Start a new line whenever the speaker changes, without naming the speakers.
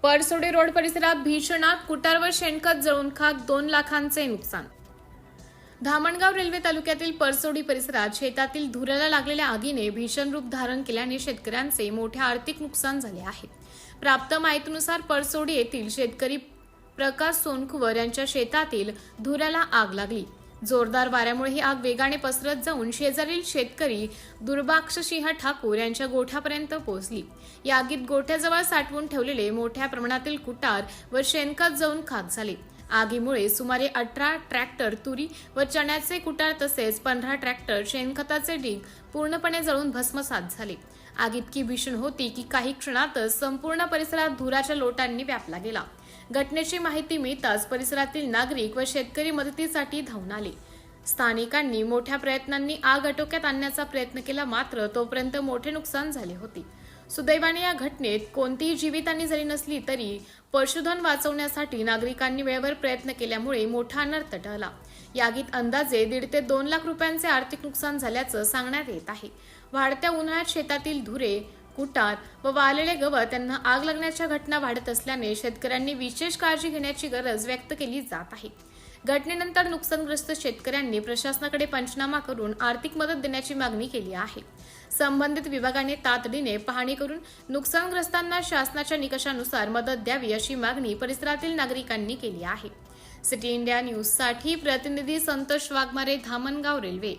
Parsodi road परिसरात भीषण आग, कुटार व शेणखत जळून खाक, 2 लाखांचे नुकसान. धामणगाव रेल्वे तालुक्यातील परसोडी परिसरात शेतातील धुऱ्याला लागलेल्या आगीने भीषण रूप धारण केल्याने शेतकऱ्यांचे मोठे आर्थिक नुकसान झाले आहे. प्राप्त माहितीनुसार परसोडी येथील शेतकरी प्रकाश सोनकुवर यांच्या शेतातील धुऱ्याला आग लागली. जोरदार वाऱ्यामुळे ही आग वेगाने पसरत जाऊन शेजारील शेतकरी दुर्भाक्षसिंह ठाकूर यांच्या गोठ्यापर्यंत पोहोचली. या आगीत गोठ्याजवळ साठवून ठेवलेले मोठ्या प्रमाणातील कुटार व शेणखत जळून खाक झाले. आगीमुळे सुमारे 18 ट्रॅक्टर तुरी व चण्याचे कुटार तसेच 15 ट्रॅक्टर शेणखताचे ढीग पूर्णपणे जळून भस्मसात झाले. आग इतकी भीषण होती की काही क्षणातच संपूर्ण परिसरात धुराच्या लोटांनी व्यापला गेला. घटनेची माहिती मिळताच परिसरातील नागरिक व शेतकरी मदतीसाठी धावून आले. स्थानिकांनी मोठ्या प्रयत्नांनी आग आटोक्यात आणण्याचा प्रयत्न केला, मात्र तोपर्यंत मोठे नुकसान झाले होते. सुदैवाने या घटनेत कोणतीही जीवितहानी झाली नसली तरी पशुधन वाचवण्यासाठी नागरिकांनी वेळेवर प्रयत्न केल्यामुळे मोठा अनर्थ टळला. या आगीत अंदाजे 1.5 ते 2 लाख रुपयांचे आर्थिक नुकसान झाल्याचं सांगण्यात येत आहे. वाढत्या उन्हाळ्यात शेतातील धुरे, कुटार व वाळलेले गवत यांना आग लागण्याच्या घटना वाढत असल्याने शेतकऱ्यांनी विशेष काळजी घेण्याची गरज व्यक्त केली जात आहे. घटनेनंतर नुकसानग्रस्त शेतकऱ्यांनी प्रशासनाकडे पंचनामा करून आर्थिक मदत देण्याची मागणी केली आहे. संबंधित विभागाने तातडीने पाहणी करून नुकसानग्रस्तांना शासनाच्या निकषानुसार मदत द्यावी अशी मागणी परिसरातील नागरिकांनी केली आहे. सिटी इंडिया न्यूजसाठी प्रतिनिधी संतोष वाघमारे, धामणगाव रेल्वे.